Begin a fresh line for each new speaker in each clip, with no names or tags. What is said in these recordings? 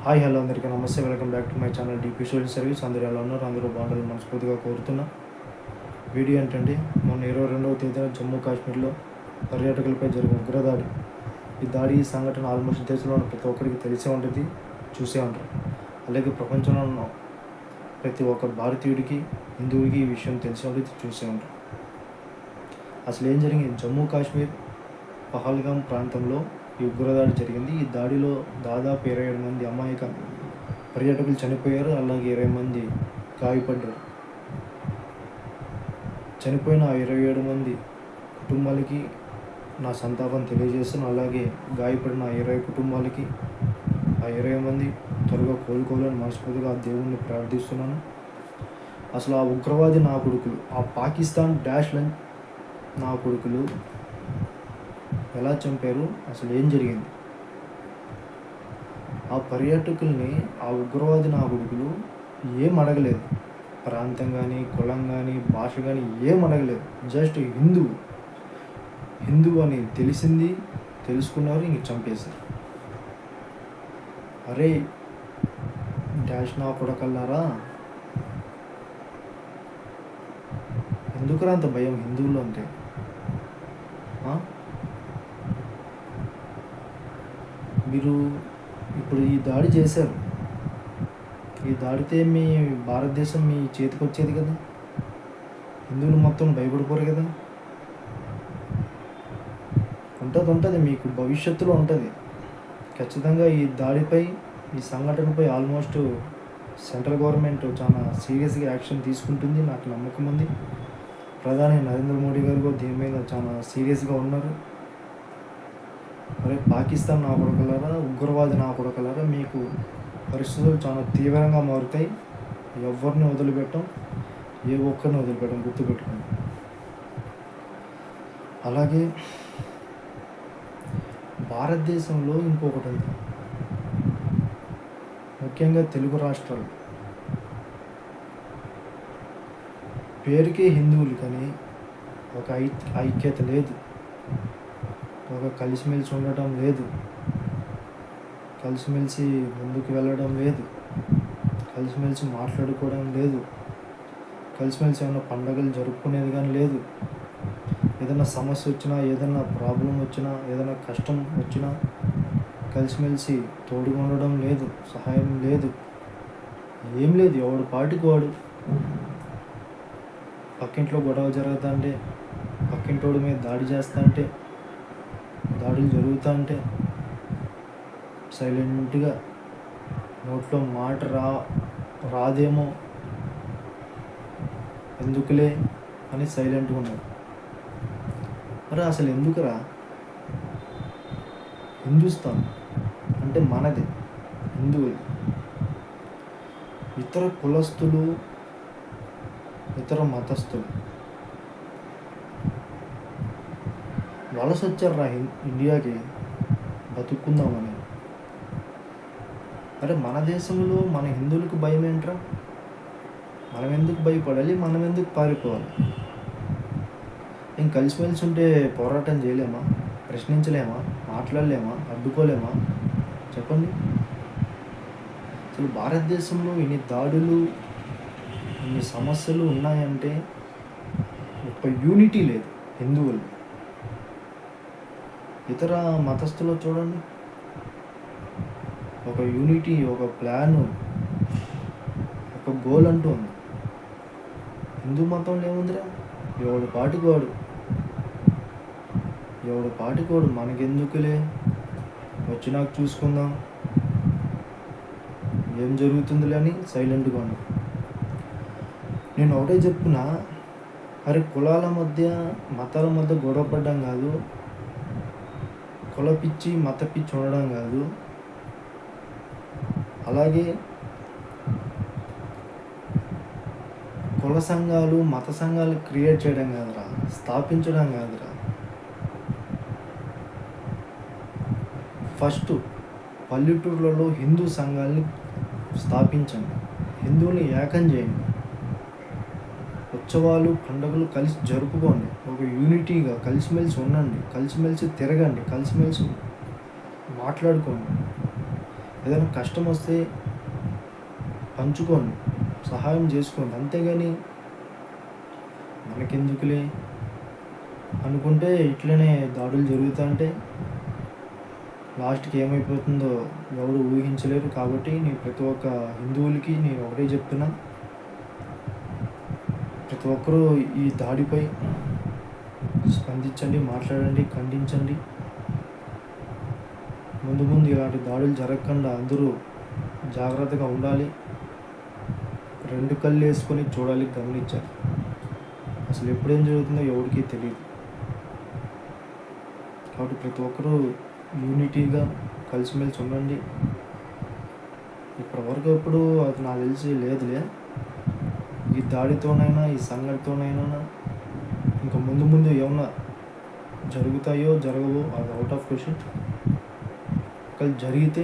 Hi hello అందరికీ నమస్తే. Welcome back to my channel DP social service. అందరూ ఎలా ఉన్నారు? అందరూ బాగుండాలని మనస్ఫూర్తిగా కోరుతున్నా. వీడియో ఏంటంటే, మొన్న 22వ తేదీన జమ్మూ కాశ్మీర్లో పర్యాటకులపై జరిగిన ఉగ్రదాడి. ఈ సంఘటన ఆల్మోస్ట్ దేశంలో ఉన్న ప్రతి ఒక్కరికి తెలిసే ఉంటుంది, చూసే ఉంటారు. అలాగే ప్రపంచంలో ఉన్న ప్రతి ఒక్క భారతీయుడికి, హిందువుడికి ఈ విషయం తెలిసే ఉంటుంది, చూసే ఉంటారు. అసలు ఏం జరిగింది? జమ్మూ కాశ్మీర్ పహల్గామ్ ప్రాంతంలో ఈ ఉగ్రదాడి జరిగింది. ఈ దాడిలో దాదాపు 27 మంది అమాయక పర్యాటకులు చనిపోయారు. అలాగే 20 మంది గాయపడ్డారు. చనిపోయిన 27 మంది కుటుంబాలకి నా సంతాపం తెలియజేస్తున్నాను. అలాగే గాయపడిన 20 కుటుంబాలకి, ఆ 20 మంది త్వరగా కోలుకోవాలని మనస్ఫూర్తిగా ఆ దేవుణ్ణి ప్రార్థిస్తున్నాను. అసలు ఆ ఉగ్రవాది నా కొడుకులు, ఆ పాకిస్తాన్ డాష్లను నా కొడుకులు ఎలా చంపారు? అసలు ఏం జరిగింది? ఆ పర్యాటకుల్ని ఆ ఉగ్రవాది నా కొడుకులు ఏం అడగలేదు. ప్రాంతం కానీ, కులం కానీ, భాష కానీ ఏం అడగలేదు. జస్ట్ హిందూ అని తెలిసింది, తెలుసుకున్నారు, ఇంక చంపేశారు. అరే డాష్ నా కొడకల్లారా, ఎందుకురా అంత భయం హిందువులు అంటే? మీరు ఇప్పుడు ఈ దాడి చేశారు. ఈ దాడితే మీ భారతదేశం మీ చేతికి వచ్చేది కదా. హిందువులు మొత్తం భయపడిపోరు కదా. ఉంటుంది మీకు భవిష్యత్తులో ఉంటుంది ఖచ్చితంగా. ఈ దాడిపై, ఈ సంఘటనపై ఆల్మోస్ట్ సెంట్రల్ గవర్నమెంట్ చాలా సీరియస్గా యాక్షన్ తీసుకుంటుంది, నాకు నమ్మకం ఉంది. ప్రధాని నరేంద్ర మోడీ గారు కూడా దీని మీద చాలా సీరియస్గా ఉన్నారు. అరే పాకిస్తాన్ నా కొడకలారా, ఉగ్రవాది నా కొడకలారా, మీకు పరిస్థితులు చాలా తీవ్రంగా మారుతాయి. ఎవరిని వదిలిపెట్టం, ఏ ఒక్కరిని వదిలిపెట్టం, గుర్తుపెట్టుకోండి. అలాగే భారతదేశంలో ఇంకొకటి ఉంది, ముఖ్యంగా తెలుగు రాష్ట్రాలు. పేరుకే హిందువులు కానీ ఒక ఐక్యత లేదు, ఒక కలిసిమెలిసి ఉండటం లేదు, కలిసిమెలిసి ముందుకు వెళ్ళడం లేదు, కలిసిమెలిసి మాట్లాడుకోవడం లేదు, కలిసిమెలిసి ఏమైనా పండుగలు జరుపుకునేది కానీ లేదు. ఏదైనా సమస్య వచ్చినా, ఏదైనా ప్రాబ్లం వచ్చినా, ఏదైనా కష్టం వచ్చినా కలిసిమెలిసి తోడుగా ఉండడం లేదు, సహాయం లేదు, ఏం లేదు. ఎవడు పాటికి వాడు. పక్కింట్లో గొడవ జరుగుతా అంటే, పక్కింటోడి మీద దాడి చేస్తా అంటే, దాడులు జరుగుతూ ఉంటే సైలెంట్గా నోట్లో మాట రాదేమో, ఎందుకులే అని సైలెంట్గా ఉన్నాడు. మరి అసలు ఎందుకురా? హిందుస్థాన్ అంటే మనది, హిందువులు. ఇతర కులస్తులు, ఇతర మతస్థులు వలస వచ్చారా ఇండియాకి బతుక్కుందామని. అరే మన దేశంలో మన హిందువులకు భయం ఏంట్రా? మనం ఎందుకు భయపడాలి? మనం ఎందుకు పారిపోవాలి? కలిసిమెలిసి ఉంటే పోరాటం చేయలేమా? ప్రశ్నించలేమా? మాట్లాడలేమా? అడ్డుకోలేమా? చెప్పండి. అసలు భారతదేశంలో ఇన్ని దాడులు, ఇన్ని సమస్యలు ఉన్నాయంటే ఒక యూనిటీ లేదు హిందువులు. ఇతర మతస్థులు చూడండి, ఒక యూనిటీ, ఒక ప్లాను, ఒక గోల్ అంటూ ఉంది. హిందూ మతంలో ఏముందిరా? ఎవడు పాటికోడు, ఎవడు పాటికోడు. మనకెందుకులే, వచ్చినాక చూసుకుందాం, ఏం జరుగుతుందిలే అని సైలెంట్గా ఉన్నాం. నేను ఒకటే చెప్తున్నా, అరే కులాల మధ్య, మతాల మధ్య గొడవ పడ్డం కాదు, కుల పిచ్చి, మత పిచ్చి ఉండడం కాదు, అలాగే కుల సంఘాలు, మత సంఘాలు క్రియేట్ చేయడం కాదురా, స్థాపించడం కాదురా. ఫస్ట్ పల్లెటూర్లలో హిందూ సంఘాలని స్థాపించండి, హిందువుని ఏకం చేయండి, ఉత్సవాలు, పండుగలు కలిసి జరుపుకోండి, ఒక యూనిటీగా కలిసిమెలిసి ఉండండి, కలిసిమెలిసి తిరగండి, కలిసిమెలిసి మాట్లాడుకోండి. ఏదైనా కష్టం వస్తే పంచుకోండి, సహాయం చేసుకోండి. అంతేగాని మనకెందుకులే అనుకుంటే ఇట్లనే దాడులు జరుగుతుంటే లాస్ట్కి ఏమైపోతుందో ఎవరు ఊహించలేరు. కాబట్టి నేను ప్రతి ఒక్క హిందువులకి నేను ఒకటే చెప్తున్నా, ప్రతి ఒక్కరూ ఈ దాడిపై స్పందించండి, మాట్లాడండి, ఖండించండి. ముందు ముందు ఇలాంటి దాడులు జరగకుండా అందరూ జాగ్రత్తగా ఉండాలి. 2 కళ్ళు వేసుకొని చూడాలి, గమనించాలి. అసలు ఎప్పుడేం జరుగుతుందో ఎవరికీ తెలియదు. కాబట్టి ప్రతి ఒక్కరూ యూనిటీగా కలిసిమెలిసి ఉండండి. ఇప్పటివరకు ఎప్పుడు అది నాకు తెలిసి లేదులే. ఈ దాడితోనైనా, ఈ సంఘటనతోనైనా ఇంకా ముందు ముందు ఏమన్నా జరుగుతాయో జరగవో అది అవుట్ ఆఫ్ క్వశ్చన్. ఒకవేళ జరిగితే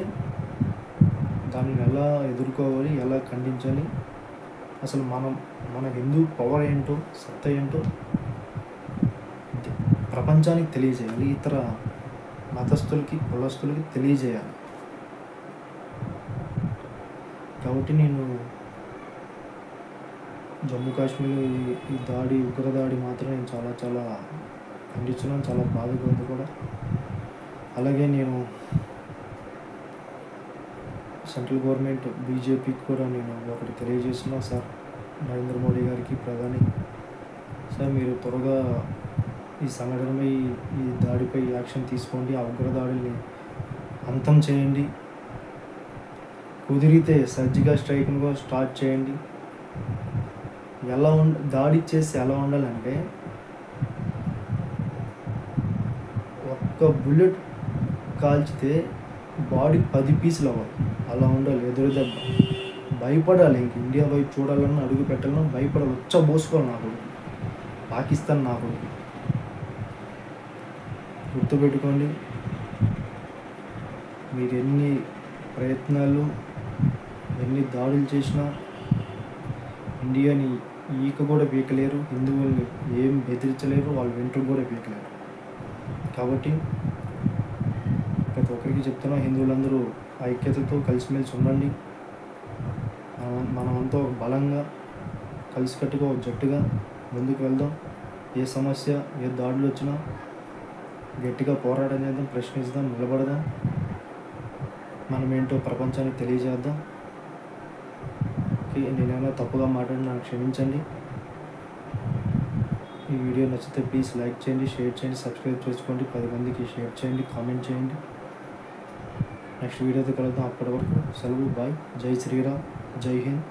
దాన్ని ఎలా ఎదుర్కోవాలి, ఎలా ఖండించాలి, అసలు మన హిందూ పవర్ ఏంటో, సత్తా ఏంటో ప్రపంచానికి తెలియజేయాలి. ఇతర మతస్థులకి, కులస్తులకి తెలియజేయాలి. కాబట్టి నేను జమ్మూ కాశ్మీర్లో ఈ దాడి, ఉగ్రదాడి మాత్రం నేను చాలా చాలా ఖండిస్తున్నాను. చాలా బాధగా ఉంది కూడా. అలాగే నేను సెంట్రల్ గవర్నమెంట్ బీజేపీకి కూడా నేను ఒకటి తెలియజేస్తున్నా సార్, నరేంద్ర మోడీ గారికి, ప్రధాని సార్, మీరు త్వరగా ఈ సంఘటనపై, ఈ దాడిపై యాక్షన్ తీసుకోండి. ఆ ఉగ్రదాడుల్ని అంతం చేయండి. కుదిరితే సర్జికల్ స్ట్రైక్ను కూడా స్టార్ట్ చేయండి. దాడి చేసి ఎలా ఉండాలంటే ఒక్క బుల్లెట్ కాల్చితే బాడీ 10 పీసులు అవ్వాలి, అలా ఉండాలి. ఎదురు దెబ్బ భయపడాలి. ఇంక ఇండియా వైపు చూడాలన్నా, అడుగు పెట్టాలన్నా భయపడాలి. ఉచ్చబోసుకోవాలి. నాకు పాకిస్తాన్ నాకు గుర్తుపెట్టుకోండి. మీరు ఎన్ని ప్రయత్నాలు, ఎన్ని దాడులు చేసినా ఇండియాని ఈక కూడా పీకలేరు. హిందువుల్ని ఏం బెదిరించలేరు. వాళ్ళ వెంట్రుకు కూడా పీకలేరు. కాబట్టి ప్రతి ఒక్కరికి చెప్తున్నా, హిందువులందరూ ఐక్యతతో కలిసిమెలిసి ఉండండి. మనమంతా బలంగా కలిసికట్టుగా ఒక జట్టుగా ముందుకు వెళ్దాం. ఏ సమస్య, ఏ దాడులు వచ్చినా గట్టిగా పోరాటం చేద్దాం, ప్రశ్నిద్దాం, నిలబడదాం. మనమేంటో ప్రపంచానికి తెలియజేద్దాం. నేనేమైనా తప్పుగా మాట్లాడి నాకు క్షమించండి. ఈ వీడియో నచ్చితే ప్లీజ్ లైక్ చేయండి, షేర్ చేయండి, సబ్స్క్రైబ్ చేసుకోండి, 10 మందికి షేర్ చేయండి, కామెంట్ చేయండి. నెక్స్ట్ వీడియోతో కలుద్దాం. అప్పటి వరకు సెలవు. బాయ్. జై శ్రీరామ్, జై హింద్.